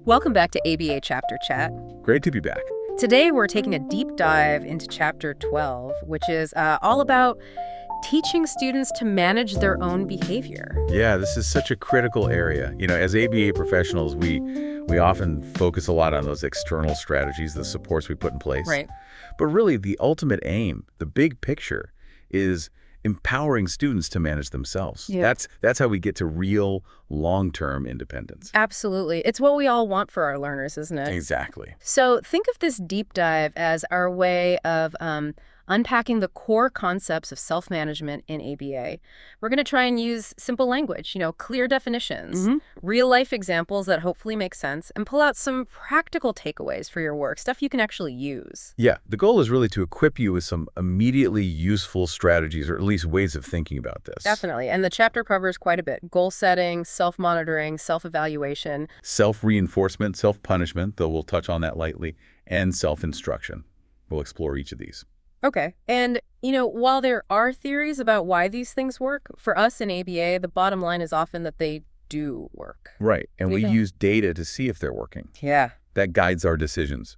Welcome back to ABA Chapter Chat. Great to be back. Today we're taking a deep dive into Chapter 12, which is all about teaching students to manage their own behavior. Yeah, this is such a critical area. As ABA professionals, we often focus a lot on those external strategies, the supports we put in place. Right. But really, the ultimate aim, the big picture, is empowering students to manage themselves. Yeah. That's how we get to real long-term independence. Absolutely. It's what we all want for our learners, isn't it? Exactly. So think of this deep dive as our way of unpacking the core concepts of self-management in ABA. We're going to try and use simple language, clear definitions, real-life examples that hopefully make sense, and pull out some practical takeaways for your work, stuff you can actually use. Yeah, the goal is really to equip you with some immediately useful strategies, or at least ways of thinking about this. Definitely. And the chapter covers quite a bit. Goal setting, self-monitoring, self-evaluation. Self-reinforcement, self-punishment, though we'll touch on that lightly, and self-instruction. We'll explore each of these. Okay. And, while there are theories about why these things work, for us in ABA, the bottom line is often that they do work. Right. And we use data to see if they're working. Yeah. That guides our decisions,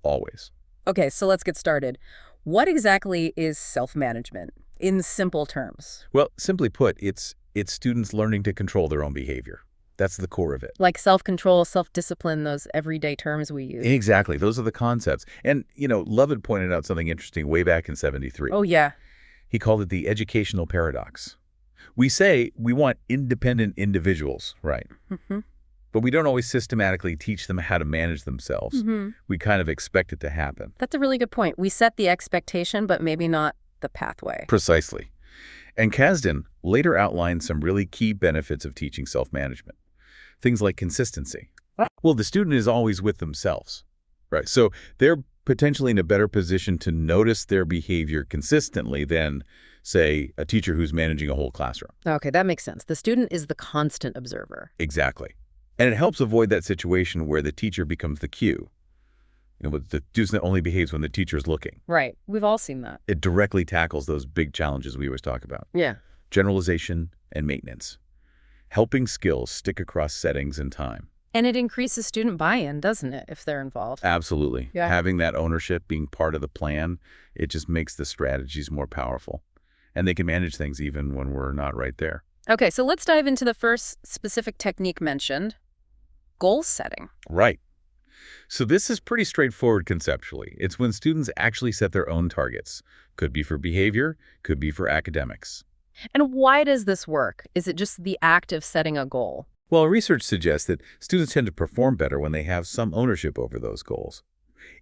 always. Okay, so let's get started. What exactly is self-management in simple terms? Well, simply put, it's students learning to control their own behavior. That's the core of it. Like self-control, self-discipline, those everyday terms we use. Exactly. Those are the concepts. And, Lovett pointed out something interesting way back in '73. Oh, yeah. He called it the educational paradox. We say we want independent individuals, right? But we don't always systematically teach them how to manage themselves. We kind of expect it to happen. That's a really good point. We set the expectation, but maybe not the pathway. Precisely. And Kasdan later outlined some really key benefits of teaching self-management. Things like consistency. Well, the student is always with themselves, right? So they're potentially in a better position to notice their behavior consistently than, say, a teacher who's managing a whole classroom. Okay, that makes sense. The student is the constant observer. Exactly. And it helps avoid that situation where the teacher becomes the cue. The student only behaves when the teacher's looking. Right. We've all seen that. It directly tackles those big challenges we always talk about. Yeah. Generalization and maintenance. Helping skills stick across settings and time. And it increases student buy-in, doesn't it, if they're involved? Absolutely. Yeah. Having that ownership, being part of the plan, it just makes the strategies more powerful. And they can manage things even when we're not right there. Okay, so let's dive into the first specific technique mentioned, goal setting. Right. So this is pretty straightforward conceptually. It's when students actually set their own targets. Could be for behavior, could be for academics. And why does this work? Is it just the act of setting a goal? Well, research suggests that students tend to perform better when they have some ownership over those goals.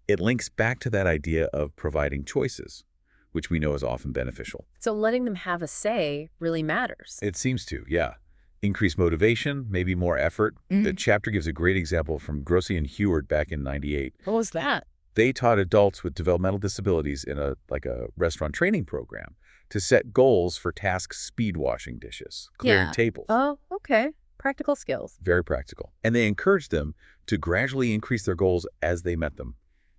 It links back to that idea of providing choices, which we know is often beneficial. So letting them have a say really matters. It seems to, yeah. Increased motivation, maybe more effort. The chapter gives a great example from Grossi and Heward back in '98. What was that? They taught adults with developmental disabilities in a restaurant training program to set goals for tasks speed washing dishes, clearing tables. Oh, okay. Practical skills. Very practical. And they encouraged them to gradually increase their goals as they met them,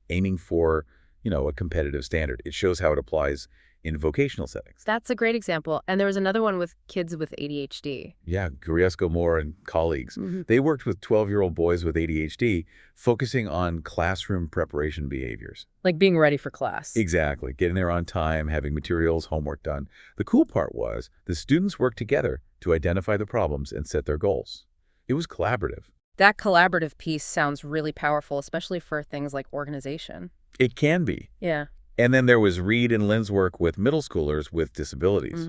aiming for, a competitive standard. It shows how it applies in vocational settings. That's a great example. And there was another one with kids with ADHD. Yeah, Guriesco Moore and colleagues. They worked with 12-year-old boys with ADHD, focusing on classroom preparation behaviors. Like being ready for class. Exactly. Getting there on time, having materials, homework done. The cool part was the students worked together to identify the problems and set their goals. It was collaborative. That collaborative piece sounds really powerful, especially for things like organization. It can be. Yeah. And then there was Reed and Lynn's work with middle schoolers with disabilities.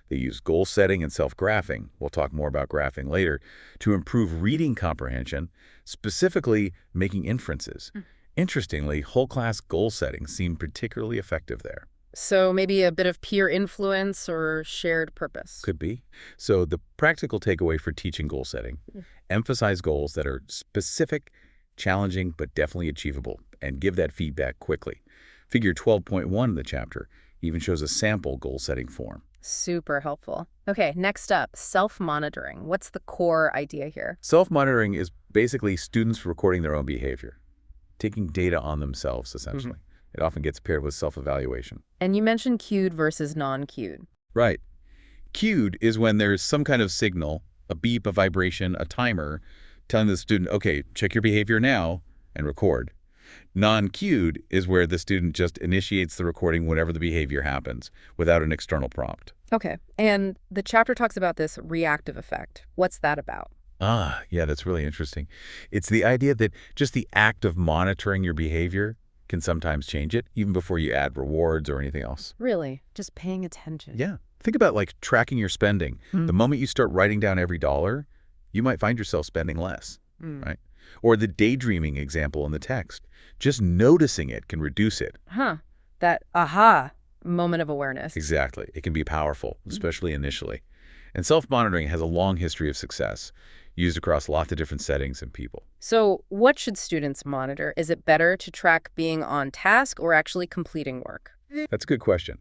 They used goal setting and self-graphing, we'll talk more about graphing later, to improve reading comprehension, specifically making inferences. Interestingly, whole class goal setting seemed particularly effective there. So maybe a bit of peer influence or shared purpose. Could be. So the practical takeaway for teaching goal setting, emphasize goals that are specific, challenging, but definitely achievable, and give that feedback quickly. Figure 12.1 in the chapter even shows a sample goal-setting form. Super helpful. Okay, next up, self-monitoring. What's the core idea here? Self-monitoring is basically students recording their own behavior, taking data on themselves, essentially. It often gets paired with self-evaluation. And you mentioned cued versus non-cued. Right. Cued is when there's some kind of signal, a beep, a vibration, a timer, telling the student, okay, check your behavior now and record. Non-cued is where the student just initiates the recording whenever the behavior happens without an external prompt. Okay. And the chapter talks about this reactive effect. What's that about? Ah, yeah, that's really interesting. It's the idea that just the act of monitoring your behavior can sometimes change it, even before you add rewards or anything else. Really? Just paying attention. Yeah. Think about like tracking your spending. The moment you start writing down every dollar, you might find yourself spending less, right? Or the daydreaming example in the text. Just noticing it can reduce it. Huh. That aha moment of awareness. Exactly. It can be powerful, especially initially. And self-monitoring has a long history of success, used across lots of different settings and people. So what should students monitor? Is it better to track being on task or actually completing work? That's a good question.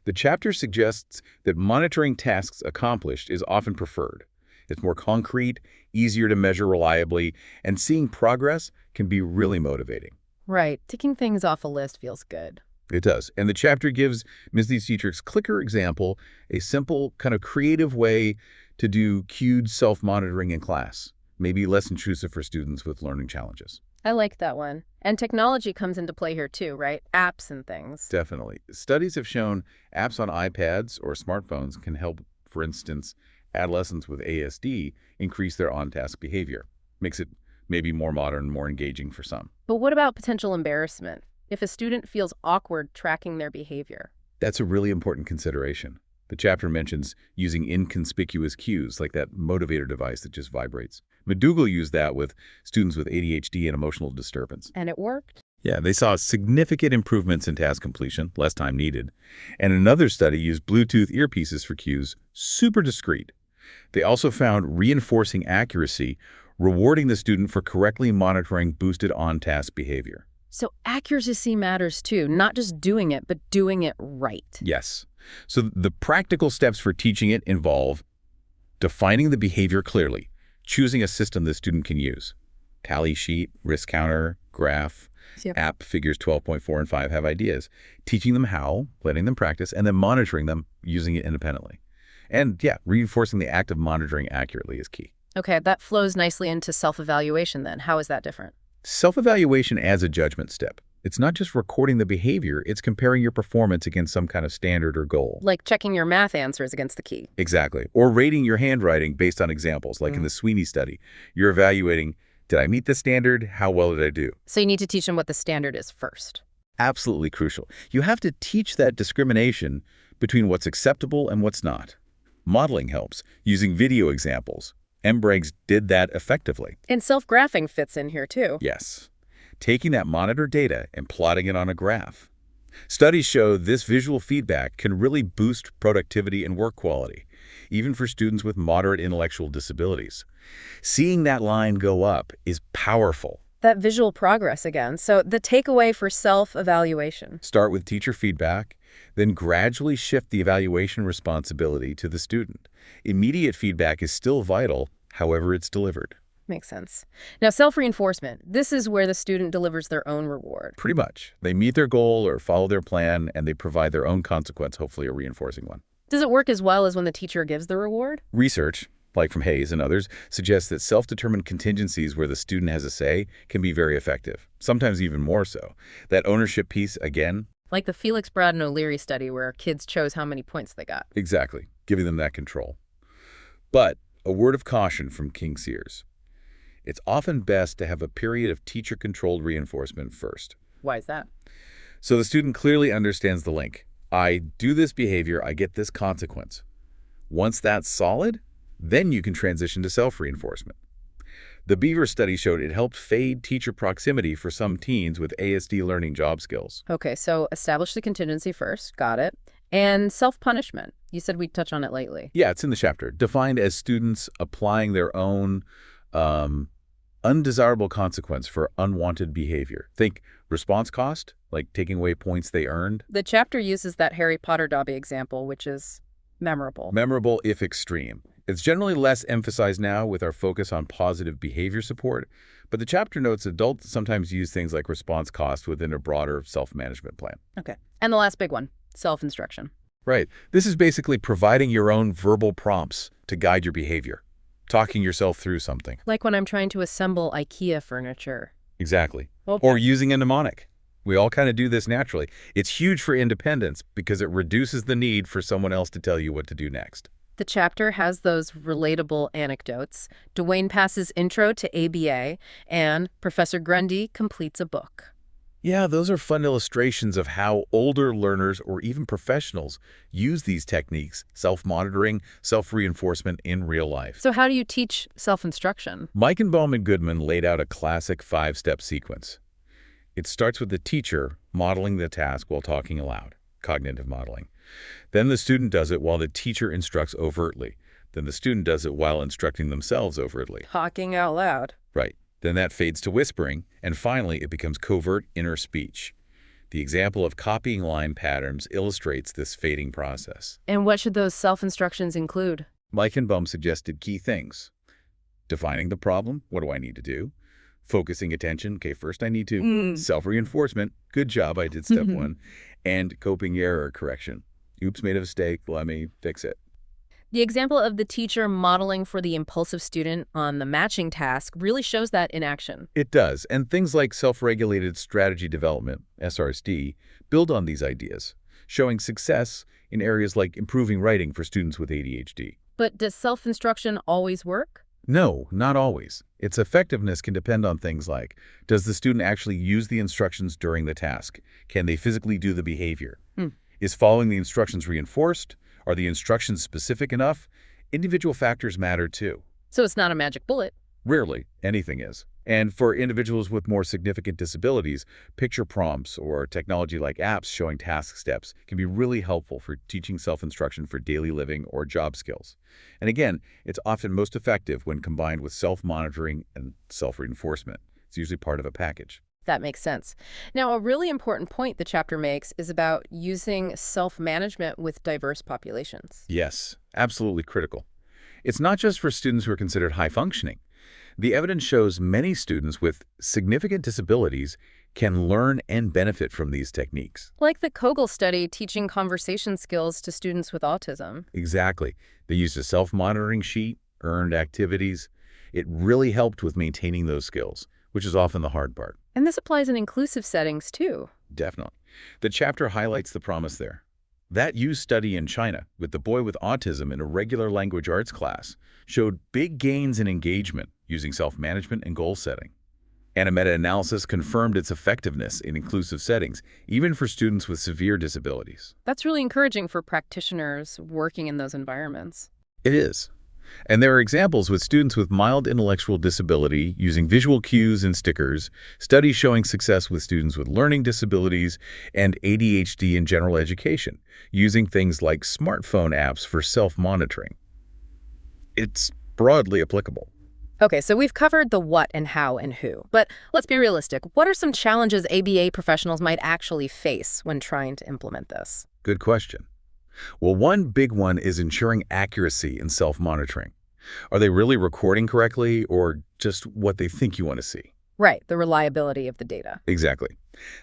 The chapter suggests that monitoring tasks accomplished is often preferred. It's more concrete, easier to measure reliably, and seeing progress can be really motivating. Right. Ticking things off a list feels good. It does. And the chapter gives Ms. Dietrich's clicker example a simple, kind of creative way to do cued self-monitoring in class, maybe less intrusive for students with learning challenges. I like that one. And technology comes into play here too, right? Apps and things. Definitely. Studies have shown apps on iPads or smartphones can help, for instance, adolescents with ASD increase their on-task behavior. Makes it maybe more modern, more engaging for some. But what about potential embarrassment? If a student feels awkward tracking their behavior? That's a really important consideration. The chapter mentions using inconspicuous cues, like that motivator device that just vibrates. McDougall used that with students with ADHD and emotional disturbance. And it worked? Yeah, they saw significant improvements in task completion, less time needed. And another study used Bluetooth earpieces for cues, super discreet. They also found reinforcing accuracy, rewarding the student for correctly monitoring boosted on-task behavior. So accuracy matters too, not just doing it, but doing it right. Yes. So the practical steps for teaching it involve defining the behavior clearly, choosing a system the student can use. Tally sheet, risk counter, graph, app figures 12.4 and 5 have ideas. Teaching them how, letting them practice, and then monitoring them using it independently. And yeah, reinforcing the act of monitoring accurately is key. Okay, that flows nicely into self-evaluation then. How is that different? Self-evaluation adds a judgment step. It's not just recording the behavior, it's comparing your performance against some kind of standard or goal. Like checking your math answers against the key. Exactly. Or rating your handwriting based on examples, like in the Sweeney study. You're evaluating, did I meet the standard? How well did I do? So you need to teach them what the standard is first. Absolutely crucial. You have to teach that discrimination between what's acceptable and what's not. Modeling helps, using video examples. Briggs did that effectively. And self-graphing fits in here too. Yes. Taking that monitor data and plotting it on a graph. Studies show this visual feedback can really boost productivity and work quality, even for students with moderate intellectual disabilities. Seeing that line go up is powerful. That visual progress again. So the takeaway for self-evaluation. Start with teacher feedback, then gradually shift the evaluation responsibility to the student. Immediate feedback is still vital, however it's delivered. Makes sense. Now, self-reinforcement. This is where the student delivers their own reward. Pretty much. They meet their goal or follow their plan, and they provide their own consequence, hopefully a reinforcing one. Does it work as well as when the teacher gives the reward? Research, like from Hayes and others, suggests that self-determined contingencies where the student has a say can be very effective, sometimes even more so. That ownership piece, again. Like the Felix, Brad, and O'Leary study where kids chose how many points they got. Exactly, giving them that control. But a word of caution from King Sears. It's often best to have a period of teacher-controlled reinforcement first. Why is that? So the student clearly understands the link. I do this behavior, I get this consequence. Once that's solid, then you can transition to self-reinforcement. The Beaver study showed it helped fade teacher proximity for some teens with ASD learning job skills. Okay, so establish the contingency first. Got it. And self-punishment. You said we'd touch on it lately. Yeah, it's in the chapter. Defined as students applying their own undesirable consequence for unwanted behavior. Think response cost, like taking away points they earned. The chapter uses that Harry Potter Dobby example, which is memorable. Memorable if extreme. It's generally less emphasized now with our focus on positive behavior support, but the chapter notes adults sometimes use things like response cost within a broader self-management plan. Okay. And the last big one, self-instruction. Right. This is basically providing your own verbal prompts to guide your behavior. talking yourself through something. Like when I'm trying to assemble IKEA furniture. Exactly. Okay. Or using a mnemonic. We all kind of do this naturally. It's huge for independence because it reduces the need for someone else to tell you what to do next. The chapter has those relatable anecdotes. Dwayne passes intro to ABA, and Professor Grundy completes a book. Yeah, those are fun illustrations of how older learners or even professionals use these techniques, self-monitoring, self-reinforcement in real life. So how do you teach self-instruction? Meichenbaum and Goodman laid out a classic 5-step sequence. It starts with the teacher modeling the task while talking aloud, cognitive modeling. Then the student does it while the teacher instructs overtly. Then the student does it while instructing themselves overtly. Talking out loud. Right. Then that fades to whispering, and finally it becomes covert inner speech. The example of copying line patterns illustrates this fading process. And what should those self-instructions include? Meichenbaum suggested key things. Defining the problem, what do I need to do? Focusing attention, okay, first I need to. Self-reinforcement, good job, I did step one. And coping error correction. Oops, made a mistake, let me fix it. The example of the teacher modeling for the impulsive student on the matching task really shows that in action. It does, and things like self-regulated strategy development, SRSD, build on these ideas, showing success in areas like improving writing for students with ADHD. But does self-instruction always work? No, not always. Its effectiveness can depend on things like, does the student actually use the instructions during the task? Can they physically do the behavior? Is following the instructions reinforced? Are the instructions specific enough? Individual factors matter too. So it's not a magic bullet. Rarely, anything is. And for individuals with more significant disabilities, picture prompts or technology like apps showing task steps can be really helpful for teaching self-instruction for daily living or job skills. And again, it's often most effective when combined with self-monitoring and self-reinforcement. It's usually part of a package. That makes sense. Now, a really important point the chapter makes is about using self-management with diverse populations. Yes, absolutely critical. It's not just for students who are considered high-functioning. The evidence shows many students with significant disabilities can learn and benefit from these techniques. Like the Kogel study teaching conversation skills to students with autism. Exactly. They used a self-monitoring sheet, earned activities. It really helped with maintaining those skills, which is often the hard part. And this applies in inclusive settings, too. Definitely. The chapter highlights the promise there. That used study in China with the boy with autism in a regular language arts class showed big gains in engagement using self-management and goal setting. And a meta-analysis confirmed its effectiveness in inclusive settings, even for students with severe disabilities. That's really encouraging for practitioners working in those environments. It is. And there are examples with students with mild intellectual disability using visual cues and stickers, studies showing success with students with learning disabilities, and ADHD in general education, using things like smartphone apps for self-monitoring. It's broadly applicable. Okay, so we've covered the what and how and who. But let's be realistic. What are some challenges ABA professionals might actually face when trying to implement this? Good question. Well, one big one is ensuring accuracy in self-monitoring. Are they really recording correctly or just what they think you want to see? Right, the reliability of the data. Exactly.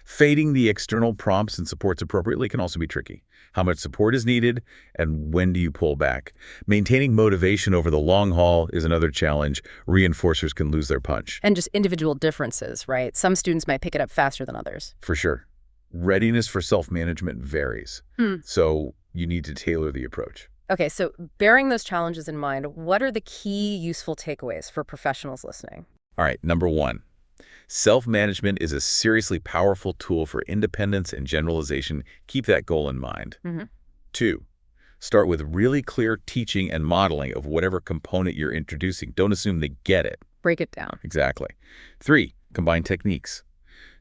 Fading the external prompts and supports appropriately can also be tricky. How much support is needed and when do you pull back? Maintaining motivation over the long haul is another challenge. Reinforcers can lose their punch. And just individual differences, right? Some students might pick it up faster than others. For sure. Readiness for self-management varies. So you need to tailor the approach. Okay, so bearing those challenges in mind, what are the key useful takeaways for professionals listening? All right, number one, self-management is a seriously powerful tool for independence and generalization. Keep that goal in mind. 2, start with really clear teaching and modeling of whatever component you're introducing. Don't assume they get it. Break it down. Exactly. 3, combine techniques.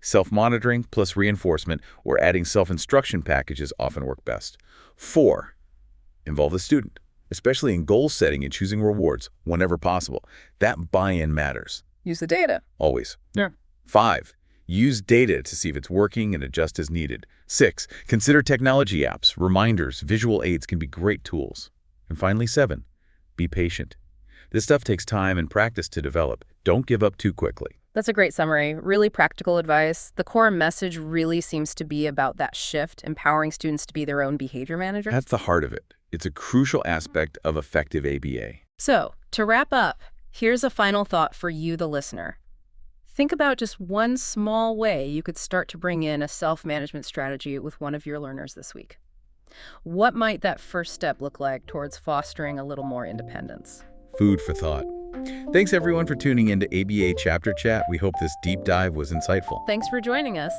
Self-monitoring plus reinforcement or adding self-instruction packages often work best. 4, involve the student, especially in goal setting and choosing rewards whenever possible. That buy-in matters. Use the data. Always. Yeah. 5, use data to see if it's working and adjust as needed. 6, consider technology apps, reminders, visual aids can be great tools. And finally, 7, be patient. This stuff takes time and practice to develop. Don't give up too quickly. That's a great summary. Really practical advice. The core message really seems to be about that shift, empowering students to be their own behavior managers. That's the heart of it. It's a crucial aspect of effective ABA. So, to wrap up, here's a final thought for you, the listener. Think about just one small way you could start to bring in a self-management strategy with one of your learners this week. What might that first step look like towards fostering a little more independence? Food for thought. Thanks everyone for tuning into ABA Chapter Chat. We hope this deep dive was insightful. Thanks for joining us.